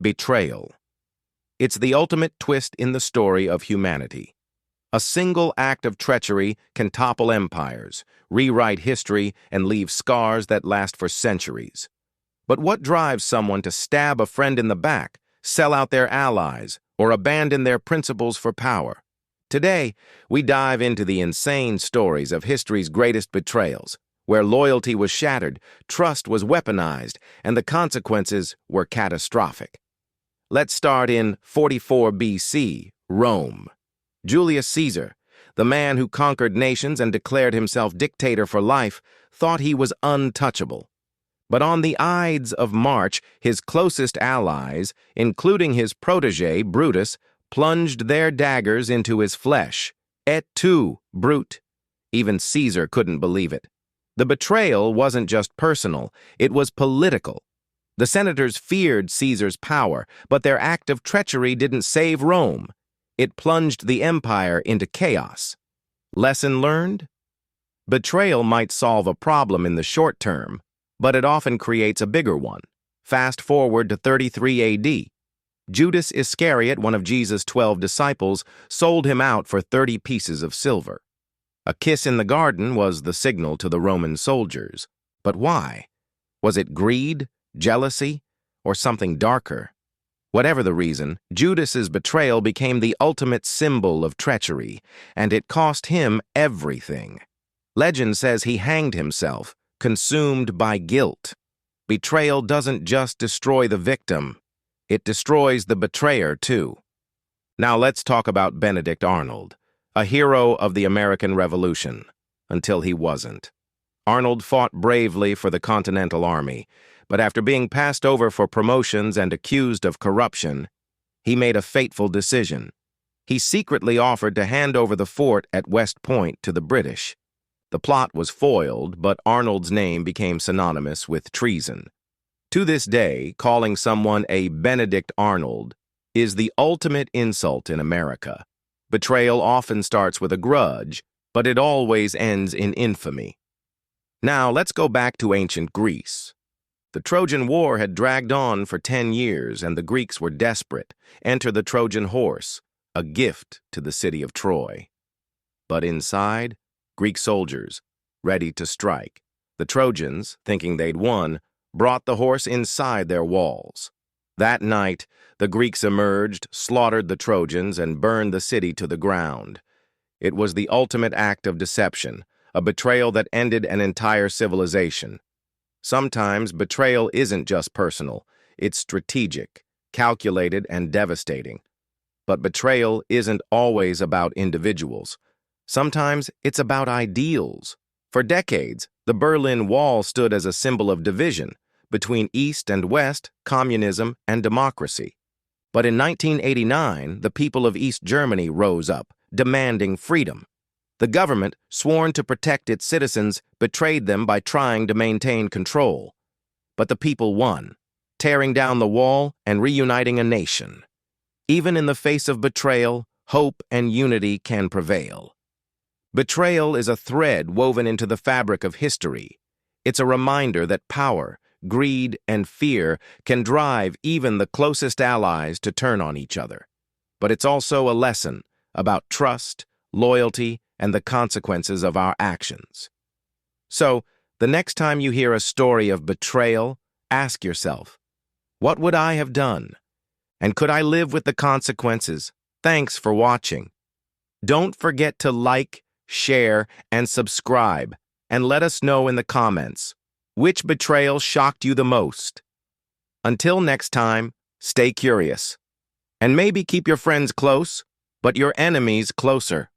Betrayal. It's the ultimate twist in the story of humanity. A single act of treachery can topple empires, rewrite history, and leave scars that last for centuries. But what drives someone to stab a friend in the back, sell out their allies, or abandon their principles for power? Today, we dive into the insane stories of history's greatest betrayals, where loyalty was shattered, trust was weaponized, and the consequences were catastrophic. Let's start in 44 BC, Rome. Julius Caesar, the man who conquered nations and declared himself dictator for life, thought he was untouchable. But on the Ides of March, his closest allies, including his protege, Brutus, plunged their daggers into his flesh. Et tu, Brute. Even Caesar couldn't believe it. The betrayal wasn't just personal, it was political. The senators feared Caesar's power, but their act of treachery didn't save Rome. It plunged the empire into chaos. Lesson learned? Betrayal might solve a problem in the short term, but it often creates a bigger one. Fast forward to 33 AD. Judas Iscariot, one of Jesus' 12 disciples, sold him out for 30 pieces of silver. A kiss in the garden was the signal to the Roman soldiers. But why? Was it greed, jealousy, or something darker? Whatever the reason, Judas's betrayal became the ultimate symbol of treachery, and it cost him everything. Legend says he hanged himself, consumed by guilt. Betrayal doesn't just destroy the victim, it destroys the betrayer too. Now let's talk about Benedict Arnold, a hero of the American Revolution, until he wasn't. Arnold fought bravely for the Continental Army, but after being passed over for promotions and accused of corruption, he made a fateful decision. He secretly offered to hand over the fort at West Point to the British. The plot was foiled, but Arnold's name became synonymous with treason. To this day, calling someone a Benedict Arnold is the ultimate insult in America. Betrayal often starts with a grudge, but it always ends in infamy. Now, let's go back to ancient Greece. The Trojan War had dragged on for 10 years, and the Greeks were desperate. Enter the Trojan Horse, a gift to the city of Troy. But inside, Greek soldiers, ready to strike. The Trojans, thinking they'd won, brought the horse inside their walls. That night, the Greeks emerged, slaughtered the Trojans, and burned the city to the ground. It was the ultimate act of deception, a betrayal that ended an entire civilization. Sometimes betrayal isn't just personal, it's strategic, calculated, and devastating. But betrayal isn't always about individuals. Sometimes it's about ideals. For decades, the Berlin Wall stood as a symbol of division between East and West, communism and democracy. But in 1989, the people of East Germany rose up, demanding freedom. The government, sworn to protect its citizens, betrayed them by trying to maintain control. But the people won, tearing down the wall and reuniting a nation. Even in the face of betrayal, hope and unity can prevail. Betrayal is a thread woven into the fabric of history. It's a reminder that power, greed, and fear can drive even the closest allies to turn on each other. But it's also a lesson about trust, loyalty, and the consequences of our actions. So, the next time you hear a story of betrayal, ask yourself, what would I have done? And could I live with the consequences? Thanks for watching. Don't forget to like, share, and subscribe, and let us know in the comments which betrayal shocked you the most. Until next time, stay curious. And maybe keep your friends close, but your enemies closer.